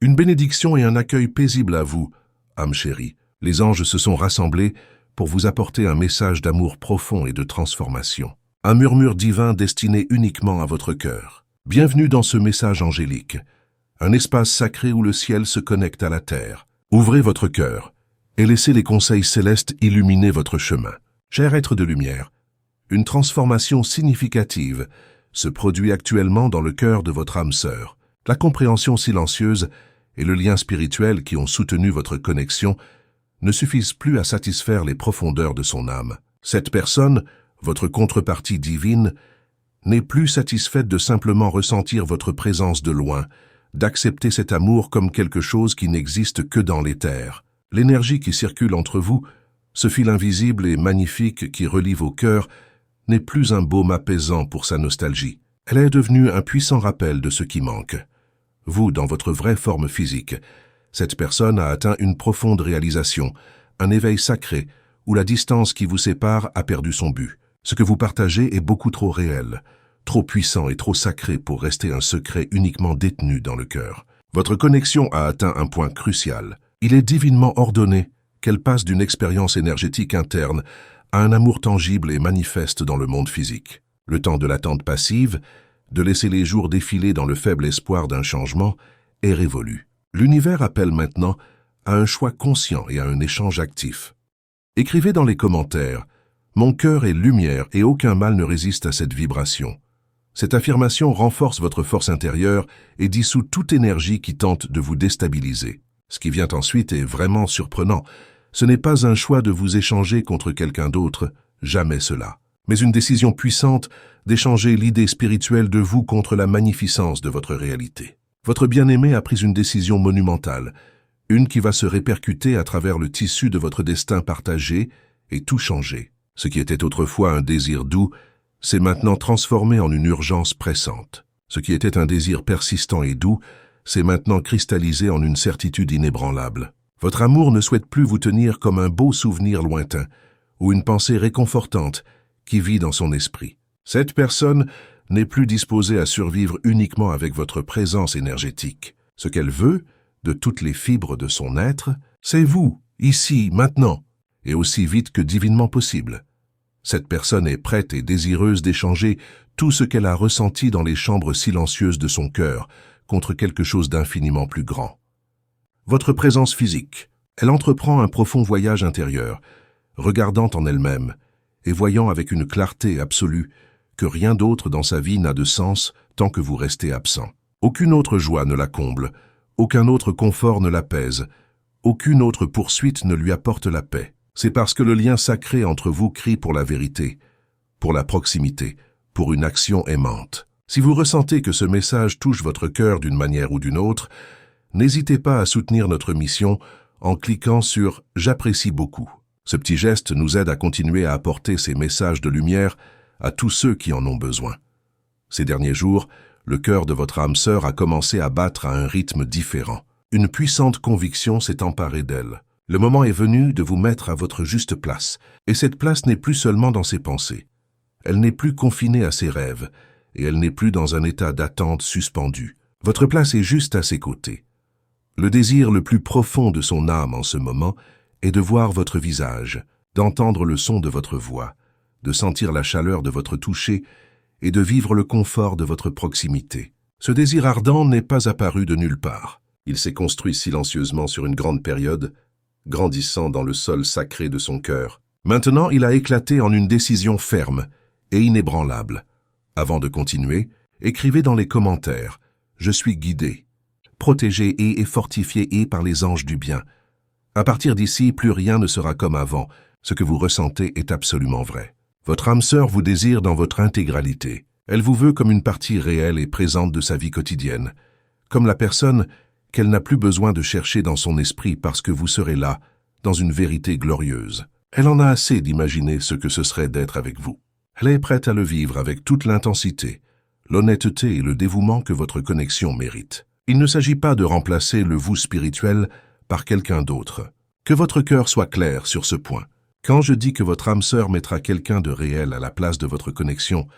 Une bénédiction et un accueil paisible à vous, âme chérie. Les anges se sont rassemblés pour vous apporter un message d'amour profond et de transformation. Un murmure divin destiné uniquement à votre cœur. Bienvenue dans ce message angélique, un espace sacré où le ciel se connecte à la terre. Ouvrez votre cœur et laissez les conseils célestes illuminer votre chemin. Cher être de lumière, une transformation significative se produit actuellement dans le cœur de votre âme sœur. La compréhension silencieuse et le lien spirituel qui ont soutenu votre connexion ne suffisent plus à satisfaire les profondeurs de son âme. Cette personne, votre contrepartie divine, n'est plus satisfaite de simplement ressentir votre présence de loin, d'accepter cet amour comme quelque chose qui n'existe que dans l'éther. L'énergie qui circule entre vous, ce fil invisible et magnifique qui relie vos cœurs, n'est plus un baume apaisant pour sa nostalgie. Elle est devenue un puissant rappel de ce qui manque. Vous, dans votre vraie forme physique, cette personne a atteint une profonde réalisation, un éveil sacré, où la distance qui vous sépare a perdu son but. Ce que vous partagez est beaucoup trop réel, trop puissant et trop sacré pour rester un secret uniquement détenu dans le cœur. Votre connexion a atteint un point crucial. Il est divinement ordonné qu'elle passe d'une expérience énergétique interne à un amour tangible et manifeste dans le monde physique. Le temps de l'attente passive, de laisser les jours défiler dans le faible espoir d'un changement, est révolu. L'univers appelle maintenant à un choix conscient et à un échange actif. Écrivez dans les commentaires « Mon cœur est lumière et aucun mal ne résiste à cette vibration ». Cette affirmation renforce votre force intérieure et dissout toute énergie qui tente de vous déstabiliser. Ce qui vient ensuite est vraiment surprenant. Ce n'est pas un choix de vous échanger contre quelqu'un d'autre, jamais cela, mais une décision puissante d'échanger l'idée spirituelle de vous contre la magnificence de votre réalité. Votre bien-aimé a pris une décision monumentale, une qui va se répercuter à travers le tissu de votre destin partagé et tout changer. Ce qui était autrefois un désir doux s'est maintenant transformé en une urgence pressante. Ce qui était un désir persistant et doux s'est maintenant cristallisé en une certitude inébranlable. Votre amour ne souhaite plus vous tenir comme un beau souvenir lointain ou une pensée réconfortante qui vit dans son esprit. Cette personne n'est plus disposée à survivre uniquement avec votre présence énergétique. Ce qu'elle veut, de toutes les fibres de son être, c'est vous, ici, maintenant, et aussi vite que divinement possible. Cette personne est prête et désireuse d'échanger tout ce qu'elle a ressenti dans les chambres silencieuses de son cœur contre quelque chose d'infiniment plus grand. Votre présence physique, elle entreprend un profond voyage intérieur, regardant en elle-même et voyant avec une clarté absolue que rien d'autre dans sa vie n'a de sens tant que vous restez absent. Aucune autre joie ne la comble, aucun autre confort ne l'apaise, aucune autre poursuite ne lui apporte la paix. C'est parce que le lien sacré entre vous crie pour la vérité, pour la proximité, pour une action aimante. Si vous ressentez que ce message touche votre cœur d'une manière ou d'une autre, n'hésitez pas à soutenir notre mission en cliquant sur « J'apprécie beaucoup ». Ce petit geste nous aide à continuer à apporter ces messages de lumière à tous ceux qui en ont besoin. Ces derniers jours, le cœur de votre âme sœur a commencé à battre à un rythme différent. Une puissante conviction s'est emparée d'elle. Le moment est venu de vous mettre à votre juste place, et cette place n'est plus seulement dans ses pensées. Elle n'est plus confinée à ses rêves, et elle n'est plus dans un état d'attente suspendu. Votre place est juste à ses côtés. Le désir le plus profond de son âme en ce moment est de voir votre visage, d'entendre le son de votre voix, de sentir la chaleur de votre toucher et de vivre le confort de votre proximité. Ce désir ardent n'est pas apparu de nulle part. Il s'est construit silencieusement sur une grande période, grandissant dans le sol sacré de son cœur. Maintenant, il a éclaté en une décision ferme et inébranlable. Avant de continuer, écrivez dans les commentaires « Je suis guidé, protégé et fortifié par les anges du bien ». À partir d'ici, plus rien ne sera comme avant. Ce que vous ressentez est absolument vrai. Votre âme sœur vous désire dans votre intégralité. Elle vous veut comme une partie réelle et présente de sa vie quotidienne, comme la personne qu'elle n'a plus besoin de chercher dans son esprit parce que vous serez là, dans une vérité glorieuse. Elle en a assez d'imaginer ce que ce serait d'être avec vous. Elle est prête à le vivre avec toute l'intensité, l'honnêteté et le dévouement que votre connexion mérite. Il ne s'agit pas de remplacer le vous spirituel par quelqu'un d'autre. Que votre cœur soit clair sur ce point. Quand je dis que votre âme sœur mettra quelqu'un de réel à la place de votre connexion,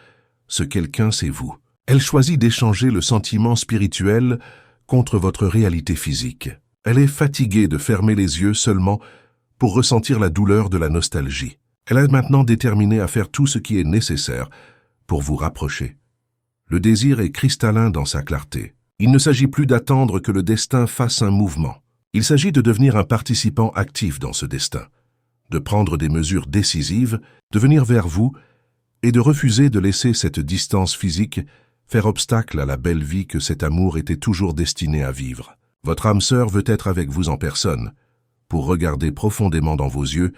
ce quelqu'un c'est vous. Elle choisit d'échanger le sentiment spirituel contre votre réalité physique. Elle est fatiguée de fermer les yeux seulement pour ressentir la douleur de la nostalgie. Elle est maintenant déterminée à faire tout ce qui est nécessaire pour vous rapprocher. Le désir est cristallin dans sa clarté. Il ne s'agit plus d'attendre que le destin fasse un mouvement. Il s'agit de devenir un participant actif dans ce destin, de prendre des mesures décisives, de venir vers vous et de refuser de laisser cette distance physique faire obstacle à la belle vie que cet amour était toujours destiné à vivre. Votre âme sœur veut être avec vous en personne, pour regarder profondément dans vos yeux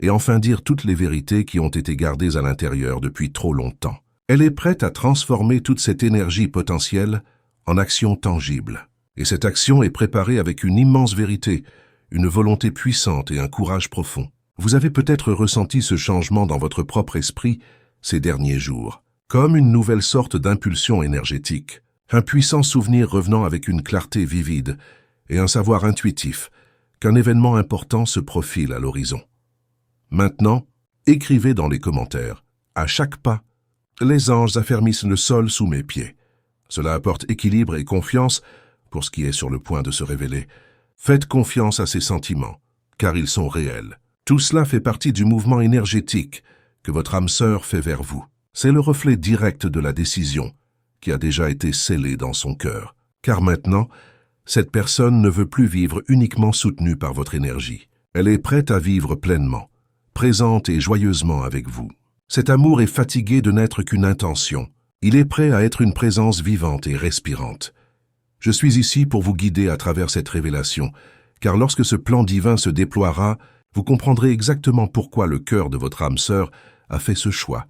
et enfin dire toutes les vérités qui ont été gardées à l'intérieur depuis trop longtemps. Elle est prête à transformer toute cette énergie potentielle en action tangible. Et cette action est préparée avec une immense vérité, une volonté puissante et un courage profond. Vous avez peut-être ressenti ce changement dans votre propre esprit ces derniers jours, comme une nouvelle sorte d'impulsion énergétique, un puissant souvenir revenant avec une clarté vivide et un savoir intuitif qu'un événement important se profile à l'horizon. Maintenant, écrivez dans les commentaires, à chaque pas, les anges affermissent le sol sous mes pieds. Cela apporte équilibre et confiance pour ce qui est sur le point de se révéler. Faites confiance à ces sentiments, car ils sont réels. Tout cela fait partie du mouvement énergétique que votre âme sœur fait vers vous. C'est le reflet direct de la décision qui a déjà été scellée dans son cœur. Car maintenant, cette personne ne veut plus vivre uniquement soutenue par votre énergie. Elle est prête à vivre pleinement, présente et joyeusement avec vous. Cet amour est fatigué de n'être qu'une intention. Il est prêt à être une présence vivante et respirante. Je suis ici pour vous guider à travers cette révélation, car lorsque ce plan divin se déploiera, vous comprendrez exactement pourquoi le cœur de votre âme sœur a fait ce choix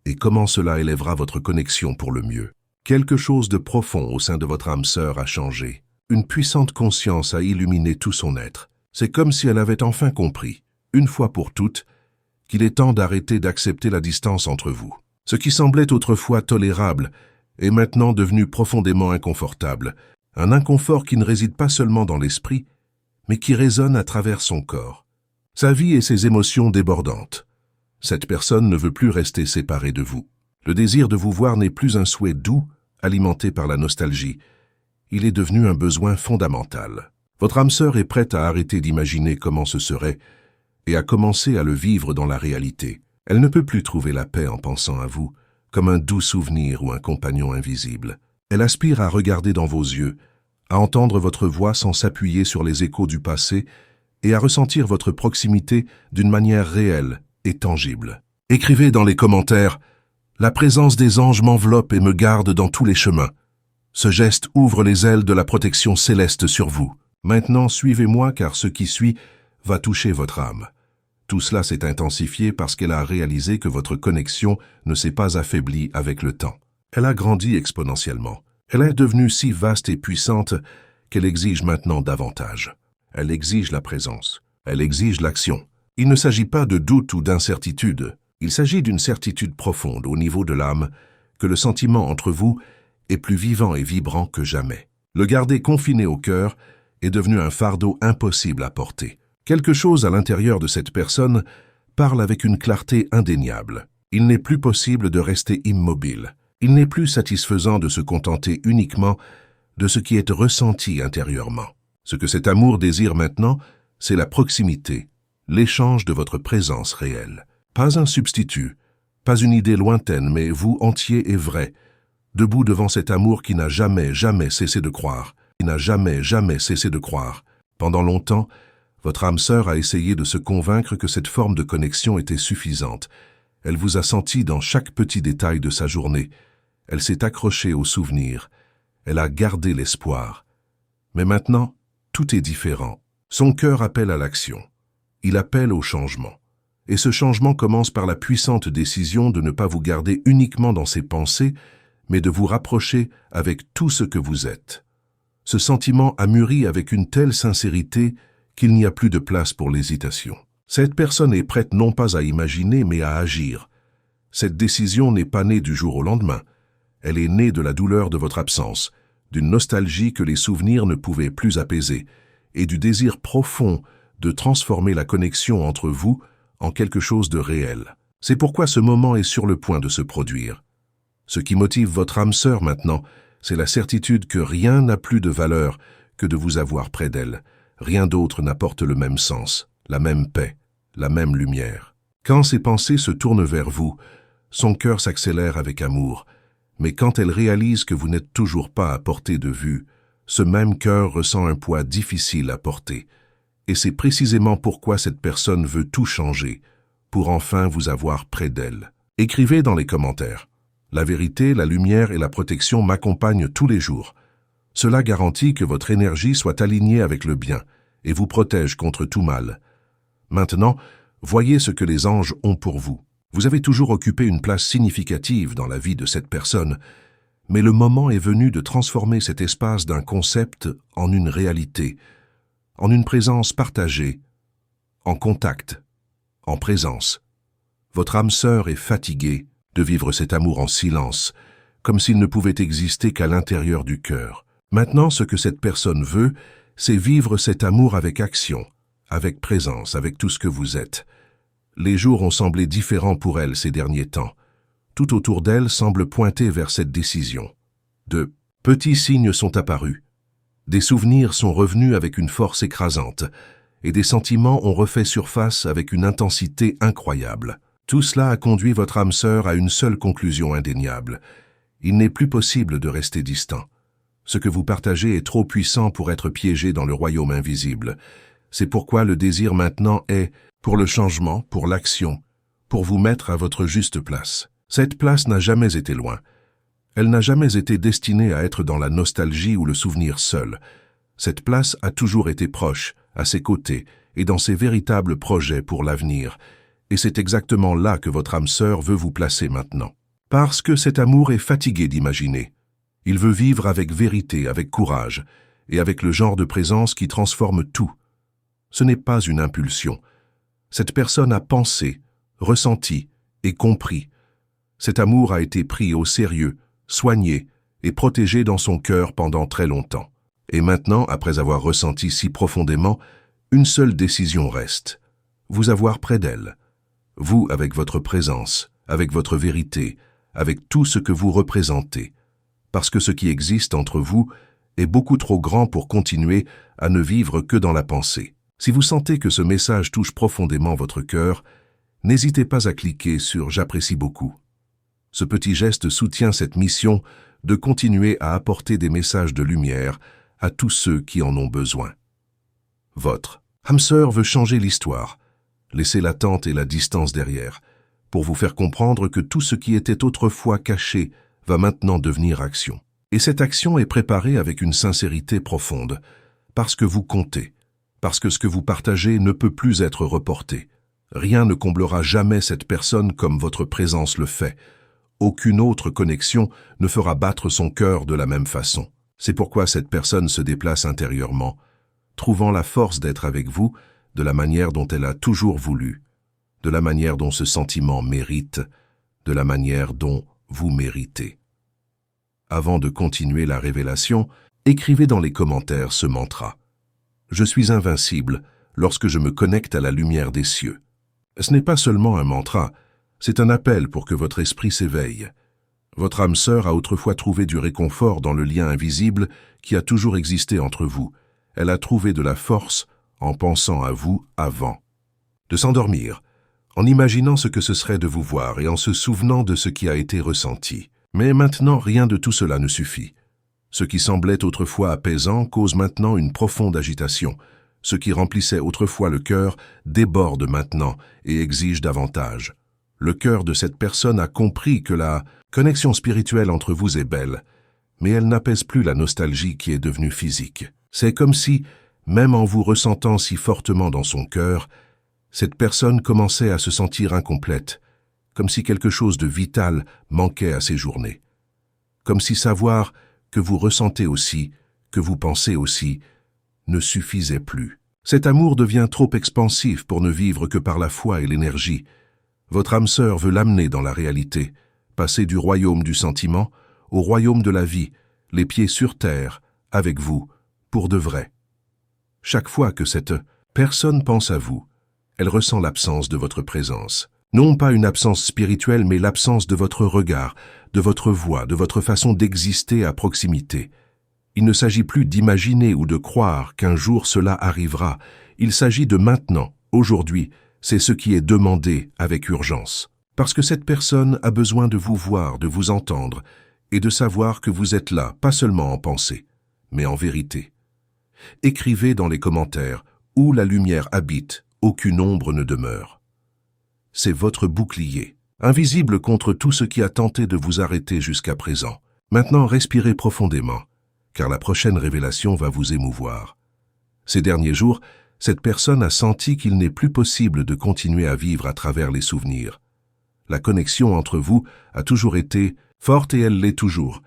et comment cela élèvera votre connexion pour le mieux. Quelque chose de profond au sein de votre âme sœur a changé. Une puissante conscience a illuminé tout son être. C'est comme si elle avait enfin compris, une fois pour toutes, qu'il est temps d'arrêter d'accepter la distance entre vous. Ce qui semblait autrefois tolérable est maintenant devenu profondément inconfortable. Un inconfort qui ne réside pas seulement dans l'esprit, mais qui résonne à travers son corps. Sa vie et ses émotions débordantes. Cette personne ne veut plus rester séparée de vous. Le désir de vous voir n'est plus un souhait doux, alimenté par la nostalgie. Il est devenu un besoin fondamental. Votre âme sœur est prête à arrêter d'imaginer comment ce serait et à commencer à le vivre dans la réalité. Elle ne peut plus trouver la paix en pensant à vous, comme un doux souvenir ou un compagnon invisible. Elle aspire à regarder dans vos yeux, à entendre votre voix sans s'appuyer sur les échos du passé et à ressentir votre proximité d'une manière réelle et tangible. Écrivez dans les commentaires « La présence des anges m'enveloppe et me garde dans tous les chemins. Ce geste ouvre les ailes de la protection céleste sur vous. Maintenant, suivez-moi car ce qui suit va toucher votre âme. » Tout cela s'est intensifié parce qu'elle a réalisé que votre connexion ne s'est pas affaiblie avec le temps. Elle a grandi exponentiellement. Elle est devenue si vaste et puissante qu'elle exige maintenant davantage. Elle exige la présence. Elle exige l'action. Il ne s'agit pas de doute ou d'incertitude. Il s'agit d'une certitude profonde au niveau de l'âme que le sentiment entre vous est plus vivant et vibrant que jamais. Le garder confiné au cœur est devenu un fardeau impossible à porter. Quelque chose à l'intérieur de cette personne parle avec une clarté indéniable. Il n'est plus possible de rester immobile. Il n'est plus satisfaisant de se contenter uniquement de ce qui est ressenti intérieurement. Ce que cet amour désire maintenant, c'est la proximité, l'échange de votre présence réelle. Pas un substitut, pas une idée lointaine, mais vous entier et vrai, debout devant cet amour qui n'a jamais cessé de croire, Pendant longtemps, votre âme sœur a essayé de se convaincre que cette forme de connexion était suffisante. Elle vous a senti dans chaque petit détail de sa journée. Elle s'est accrochée aux souvenirs. Elle a gardé l'espoir. Mais maintenant, tout est différent. Son cœur appelle à l'action. Il appelle au changement. Et ce changement commence par la puissante décision de ne pas vous garder uniquement dans ses pensées, mais de vous rapprocher avec tout ce que vous êtes. Ce sentiment a mûri avec une telle sincérité qu'il n'y a plus de place pour l'hésitation. Cette personne est prête non pas à imaginer, mais à agir. Cette décision n'est pas née du jour au lendemain. Elle est née de la douleur de votre absence, d'une nostalgie que les souvenirs ne pouvaient plus apaiser, et du désir profond de transformer la connexion entre vous en quelque chose de réel. C'est pourquoi ce moment est sur le point de se produire. Ce qui motive votre âme sœur maintenant, C'est la certitude que rien n'a plus de valeur que de vous avoir près d'elle. Rien d'autre n'apporte le même sens, la même paix, la même lumière. Quand ses pensées se tournent vers vous, son cœur s'accélère avec amour. Mais quand elle réalise que vous n'êtes toujours pas à portée de vue, ce même cœur ressent un poids difficile à porter. Et c'est précisément pourquoi cette personne veut tout changer, pour enfin vous avoir près d'elle. Écrivez dans les commentaires. La vérité, la lumière et la protection m'accompagnent tous les jours. Cela garantit que votre énergie soit alignée avec le bien et vous protège contre tout mal. Maintenant, voyez ce que les anges ont pour vous. Vous avez toujours occupé une place significative dans la vie de cette personne, mais le moment est venu de transformer cet espace d'un concept en une réalité, en une présence partagée, en contact, en présence. Votre âme sœur est fatiguée de vivre cet amour en silence, comme s'il ne pouvait exister qu'à l'intérieur du cœur. Maintenant, ce que cette personne veut, c'est vivre cet amour avec action, avec présence, avec tout ce que vous êtes. Les jours ont semblé différents pour elle ces derniers temps. Tout autour d'elle semble pointer vers cette décision. De petits signes sont apparus. Des souvenirs sont revenus avec une force écrasante, et des sentiments ont refait surface avec une intensité incroyable. Tout cela a conduit votre âme sœur à une seule conclusion indéniable. Il n'est plus possible de rester distant. Ce que vous partagez est trop puissant pour être piégé dans le royaume invisible. C'est pourquoi le désir maintenant est pour le changement, pour l'action, pour vous mettre à votre juste place. Cette place n'a jamais été loin. Elle n'a jamais été destinée à être dans la nostalgie ou le souvenir seul. Cette place a toujours été proche, à ses côtés, et dans ses véritables projets pour l'avenir. Et c'est exactement là que votre âme sœur veut vous placer maintenant. Parce que cet amour est fatigué d'imaginer. Il veut vivre avec vérité, avec courage, et avec le genre de présence qui transforme tout. Ce n'est pas une impulsion. Cette personne a pensé, ressenti et compris. Cet amour a été pris au sérieux, soigné et protégé dans son cœur pendant très longtemps. Et maintenant, après avoir ressenti si profondément, une seule décision reste. Vous avoir près d'elle. Vous avec votre présence, avec votre vérité, avec tout ce que vous représentez. Parce que ce qui existe entre vous est beaucoup trop grand pour continuer à ne vivre que dans la pensée. Si vous sentez que ce message touche profondément votre cœur, n'hésitez pas à cliquer sur « J'apprécie beaucoup ». Ce petit geste soutient cette mission de continuer à apporter des messages de lumière à tous ceux qui en ont besoin. Votre âme sœur veut changer l'histoire, laisser l'attente et la distance derrière, pour vous faire comprendre que tout ce qui était autrefois caché va maintenant devenir action. Et cette action est préparée avec une sincérité profonde, parce que vous comptez, parce que ce que vous partagez ne peut plus être reporté. Rien ne comblera jamais cette personne comme votre présence le fait. Aucune autre connexion ne fera battre son cœur de la même façon. C'est pourquoi cette personne se déplace intérieurement, trouvant la force d'être avec vous de la manière dont elle a toujours voulu, de la manière dont ce sentiment mérite, de la manière dont vous méritez. Avant de continuer la révélation, écrivez dans les commentaires ce mantra. Je suis invincible lorsque je me connecte à la lumière des cieux. Ce n'est pas seulement un mantra, c'est un appel pour que votre esprit s'éveille. Votre âme sœur a autrefois trouvé du réconfort dans le lien invisible qui a toujours existé entre vous. Elle a trouvé de la force en pensant à vous avant. De s'endormir, en imaginant ce que ce serait de vous voir et en se souvenant de ce qui a été ressenti. Mais maintenant, rien de tout cela ne suffit. Ce qui semblait autrefois apaisant cause maintenant une profonde agitation. Ce qui remplissait autrefois le cœur déborde maintenant et exige davantage. Le cœur de cette personne a compris que la connexion spirituelle entre vous est belle, mais elle n'apaise plus la nostalgie qui est devenue physique. C'est comme si, même en vous ressentant si fortement dans son cœur, cette personne commençait à se sentir incomplète, comme si quelque chose de vital manquait à ses journées. Comme si savoir que vous ressentez aussi, que vous pensez aussi, ne suffisait plus. Cet amour devient trop expansif pour ne vivre que par la foi et l'énergie. Votre âme sœur veut l'amener dans la réalité, passer du royaume du sentiment au royaume de la vie, les pieds sur terre, avec vous, pour de vrai. Chaque fois que cette personne pense à vous, elle ressent l'absence de votre présence. Non pas une absence spirituelle, mais l'absence de votre regard, de votre voix, de votre façon d'exister à proximité. Il ne s'agit plus d'imaginer ou de croire qu'un jour cela arrivera. Il s'agit de maintenant, aujourd'hui. C'est ce qui est demandé avec urgence. Parce que cette personne a besoin de vous voir, de vous entendre, et de savoir que vous êtes là, pas seulement en pensée, mais en vérité. Écrivez dans les commentaires « Où la lumière habite, aucune ombre ne demeure ». C'est votre bouclier, invisible contre tout ce qui a tenté de vous arrêter jusqu'à présent. Maintenant, respirez profondément, car la prochaine révélation va vous émouvoir. Ces derniers jours, cette personne a senti qu'il n'est plus possible de continuer à vivre à travers les souvenirs. La connexion entre vous a toujours été forte et elle l'est toujours,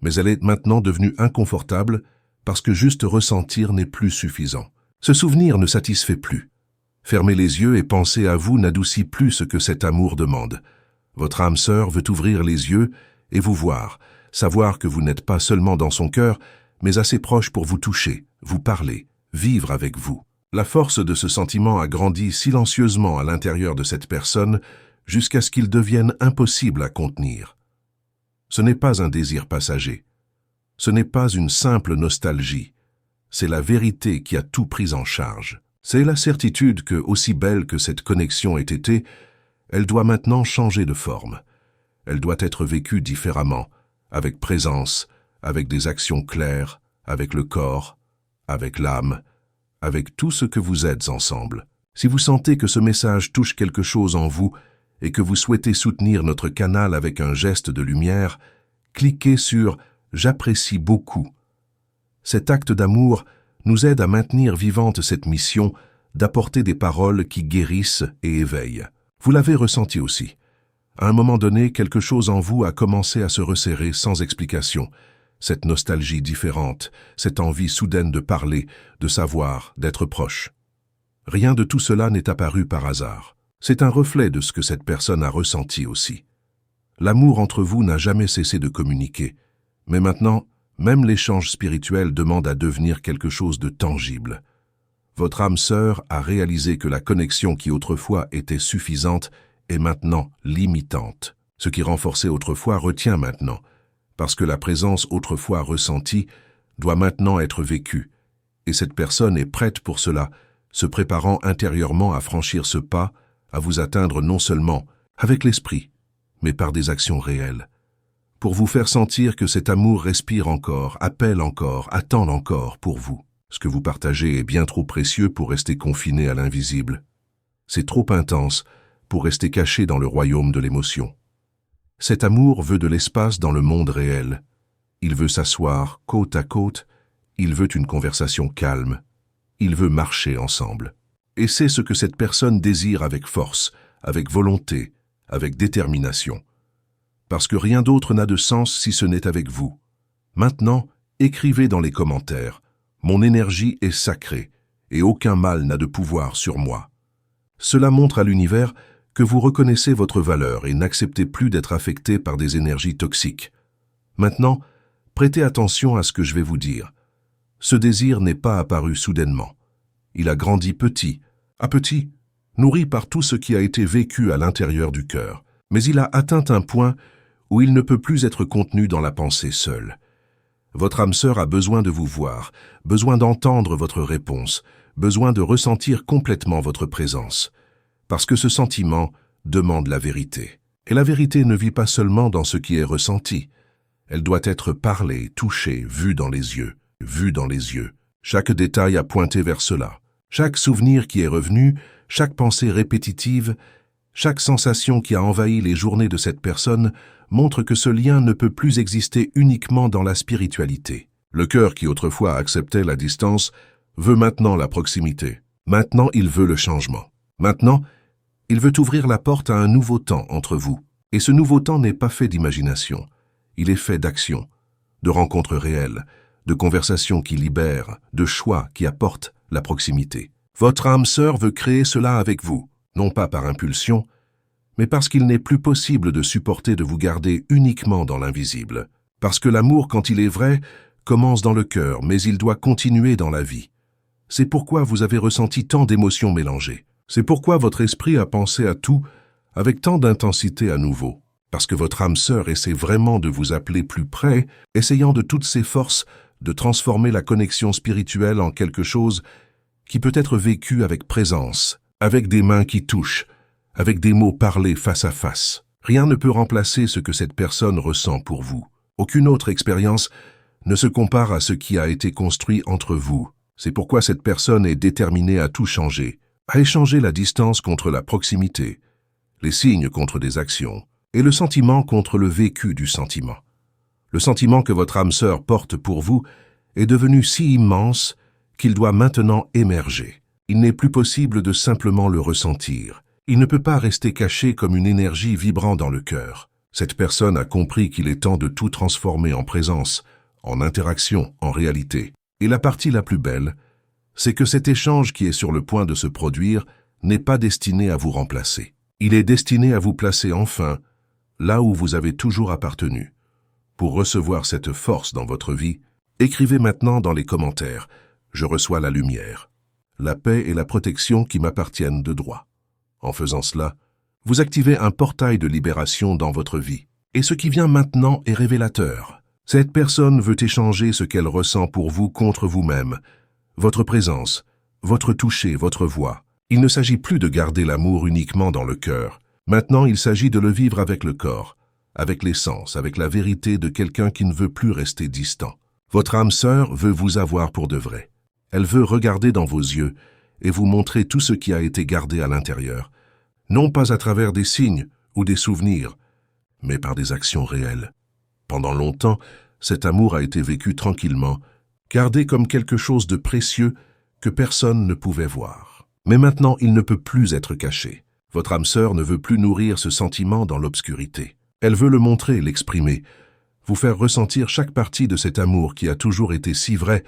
mais elle est maintenant devenue inconfortable parce que juste ressentir n'est plus suffisant. Ce souvenir ne satisfait plus. Fermer les yeux et penser à vous n'adoucit plus ce que cet amour demande. Votre âme sœur veut ouvrir les yeux et vous voir, savoir que vous n'êtes pas seulement dans son cœur, mais assez proche pour vous toucher, vous parler, vivre avec vous. La force de ce sentiment a grandi silencieusement à l'intérieur de cette personne jusqu'à ce qu'il devienne impossible à contenir. Ce n'est pas un désir passager. Ce n'est pas une simple nostalgie. C'est la vérité qui a tout pris en charge. C'est la certitude que, aussi belle que cette connexion ait été, elle doit maintenant changer de forme. Elle doit être vécue différemment, avec présence, avec des actions claires, avec le corps, avec l'âme, avec tout ce que vous êtes ensemble. Si vous sentez que ce message touche quelque chose en vous et que vous souhaitez soutenir notre canal avec un geste de lumière, cliquez sur « J'apprécie beaucoup ». Cet acte d'amour nous aide à maintenir vivante cette mission d'apporter des paroles qui guérissent et éveillent. Vous l'avez ressenti aussi. À un moment donné, quelque chose en vous a commencé à se resserrer sans explication. Cette nostalgie différente, cette envie soudaine de parler, de savoir, d'être proche. Rien de tout cela n'est apparu par hasard. C'est un reflet de ce que cette personne a ressenti aussi. L'amour entre vous n'a jamais cessé de communiquer, mais maintenant, même l'échange spirituel demande à devenir quelque chose de tangible. Votre âme sœur a réalisé que la connexion qui autrefois était suffisante est maintenant limitante. Ce qui renforçait autrefois retient maintenant, parce que la présence autrefois ressentie doit maintenant être vécue, et cette personne est prête pour cela, se préparant intérieurement à franchir ce pas, à vous atteindre non seulement avec l'esprit, mais par des actions réelles, pour vous faire sentir que cet amour respire encore, appelle encore, attend encore pour vous. Ce que vous partagez est bien trop précieux pour rester confiné à l'invisible. C'est trop intense pour rester caché dans le royaume de l'émotion. Cet amour veut de l'espace dans le monde réel. Il veut s'asseoir côte à côte, il veut une conversation calme, il veut marcher ensemble. Et c'est ce que cette personne désire avec force, avec volonté, avec détermination. Parce que rien d'autre n'a de sens si ce n'est avec vous. Maintenant, écrivez dans les commentaires « Mon énergie est sacrée et aucun mal n'a de pouvoir sur moi ». Cela montre à l'univers que vous reconnaissez votre valeur et n'acceptez plus d'être affecté par des énergies toxiques. Maintenant, prêtez attention à ce que je vais vous dire. Ce désir n'est pas apparu soudainement. Il a grandi petit, à petit, nourri par tout ce qui a été vécu à l'intérieur du cœur. Mais il a atteint un point où il ne peut plus être contenu dans la pensée seule. Votre âme sœur a besoin de vous voir, besoin d'entendre votre réponse, besoin de ressentir complètement votre présence. Parce que ce sentiment demande la vérité. Et la vérité ne vit pas seulement dans ce qui est ressenti. Elle doit être parlée, touchée, vue dans les yeux, vue dans les yeux. Chaque détail a pointé vers cela. Chaque souvenir qui est revenu, chaque pensée répétitive, chaque sensation qui a envahi les journées de cette personne montre que ce lien ne peut plus exister uniquement dans la spiritualité. Le cœur qui autrefois acceptait la distance veut maintenant la proximité. Maintenant, il veut le changement. Maintenant, il veut ouvrir la porte à un nouveau temps entre vous. Et ce nouveau temps n'est pas fait d'imagination. Il est fait d'action, de rencontres réelles, de conversations qui libèrent, de choix qui apportent la proximité. Votre âme sœur veut créer cela avec vous, non pas par impulsion, mais parce qu'il n'est plus possible de supporter de vous garder uniquement dans l'invisible. Parce que l'amour, quand il est vrai, commence dans le cœur, mais il doit continuer dans la vie. C'est pourquoi vous avez ressenti tant d'émotions mélangées. C'est pourquoi votre esprit a pensé à tout, avec tant d'intensité à nouveau, parce que votre âme sœur essaie vraiment de vous appeler plus près, essayant de toutes ses forces de transformer la connexion spirituelle en quelque chose qui peut être vécu avec présence, avec des mains qui touchent, avec des mots parlés face à face. Rien ne peut remplacer ce que cette personne ressent pour vous. Aucune autre expérience ne se compare à ce qui a été construit entre vous. C'est pourquoi cette personne est déterminée à tout changer, à échanger la distance contre la proximité, les signes contre des actions, et le sentiment contre le vécu du sentiment. Le sentiment que votre âme sœur porte pour vous est devenu si immense qu'il doit maintenant émerger. Il n'est plus possible de simplement le ressentir. Il ne peut pas rester caché comme une énergie vibrant dans le cœur. Cette personne a compris qu'il est temps de tout transformer en présence, en interaction, en réalité. Et la partie la plus belle, c'est que cet échange qui est sur le point de se produire n'est pas destiné à vous remplacer. Il est destiné à vous placer enfin là où vous avez toujours appartenu. Pour recevoir cette force dans votre vie, écrivez maintenant dans les commentaires « Je reçois la lumière, la paix et la protection qui m'appartiennent de droit ». En faisant cela, vous activez un portail de libération dans votre vie. Et ce qui vient maintenant est révélateur. Cette personne veut échanger ce qu'elle ressent pour vous contre vous-même, votre présence, votre toucher, votre voix. Il ne s'agit plus de garder l'amour uniquement dans le cœur. Maintenant, il s'agit de le vivre avec le corps, avec les sens, avec la vérité de quelqu'un qui ne veut plus rester distant. Votre âme sœur veut vous avoir pour de vrai. Elle veut regarder dans vos yeux et vous montrer tout ce qui a été gardé à l'intérieur, non pas à travers des signes ou des souvenirs, mais par des actions réelles. Pendant longtemps, cet amour a été vécu tranquillement, gardé comme quelque chose de précieux que personne ne pouvait voir. Mais maintenant, il ne peut plus être caché. Votre âme sœur ne veut plus nourrir ce sentiment dans l'obscurité. Elle veut le montrer, l'exprimer, vous faire ressentir chaque partie de cet amour qui a toujours été si vrai,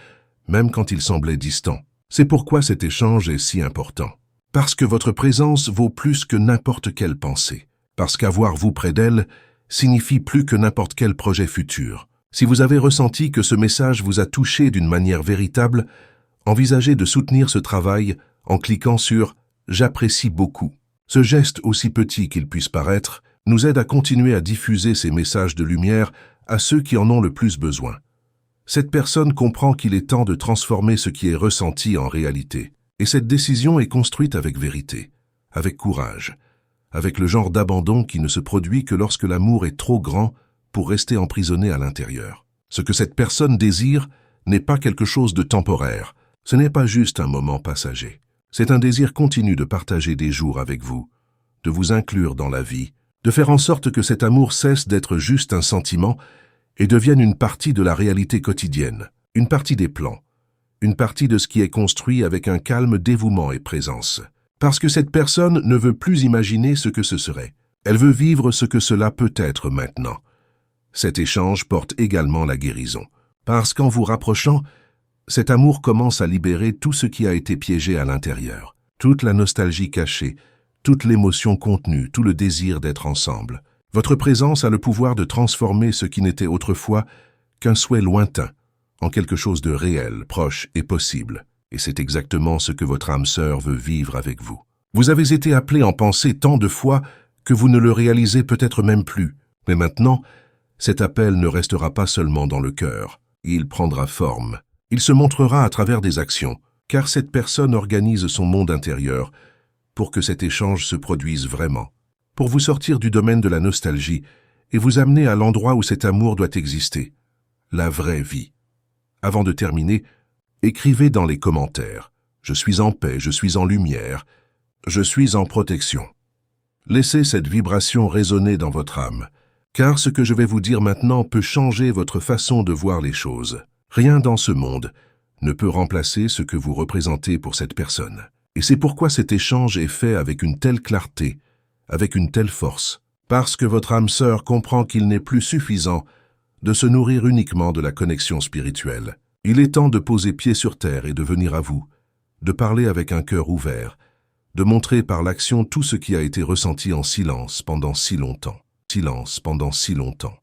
même quand il semblait distant. C'est pourquoi cet échange est si important. Parce que votre présence vaut plus que n'importe quelle pensée. Parce qu'avoir vous près d'elle signifie plus que n'importe quel projet futur. Si vous avez ressenti que ce message vous a touché d'une manière véritable, envisagez de soutenir ce travail en cliquant sur « J'apprécie beaucoup ». Ce geste, aussi petit qu'il puisse paraître, nous aide à continuer à diffuser ces messages de lumière à ceux qui en ont le plus besoin. Cette personne comprend qu'il est temps de transformer ce qui est ressenti en réalité. Et cette décision est construite avec vérité, avec courage, avec le genre d'abandon qui ne se produit que lorsque l'amour est trop grand pour rester emprisonné à l'intérieur. Ce que cette personne désire n'est pas quelque chose de temporaire, ce n'est pas juste un moment passager. C'est un désir continu de partager des jours avec vous, de vous inclure dans la vie, de faire en sorte que cet amour cesse d'être juste un sentiment et devienne une partie de la réalité quotidienne, une partie des plans, une partie de ce qui est construit avec un calme dévouement et présence. Parce que cette personne ne veut plus imaginer ce que ce serait. Elle veut vivre ce que cela peut être maintenant. Cet échange porte également la guérison. Parce qu'en vous rapprochant, cet amour commence à libérer tout ce qui a été piégé à l'intérieur. Toute la nostalgie cachée, toute l'émotion contenue, tout le désir d'être ensemble. Votre présence a le pouvoir de transformer ce qui n'était autrefois qu'un souhait lointain, en quelque chose de réel, proche et possible. Et c'est exactement ce que votre âme sœur veut vivre avec vous. Vous avez été appelé en pensée tant de fois que vous ne le réalisez peut-être même plus. Mais maintenant, cet appel ne restera pas seulement dans le cœur. Il prendra forme. Il se montrera à travers des actions, car cette personne organise son monde intérieur pour que cet échange se produise vraiment, pour vous sortir du domaine de la nostalgie et vous amener à l'endroit où cet amour doit exister, la vraie vie. Avant de terminer, écrivez dans les commentaires « Je suis en paix, je suis en lumière, je suis en protection ». Laissez cette vibration résonner dans votre âme, car ce que je vais vous dire maintenant peut changer votre façon de voir les choses. Rien dans ce monde ne peut remplacer ce que vous représentez pour cette personne. Et c'est pourquoi cet échange est fait avec une telle clarté, avec une telle force, parce que votre âme sœur comprend qu'il n'est plus suffisant de se nourrir uniquement de la connexion spirituelle. Il est temps de poser pied sur terre et de venir à vous, de parler avec un cœur ouvert, de montrer par l'action tout ce qui a été ressenti en silence pendant si longtemps. Silence pendant si longtemps.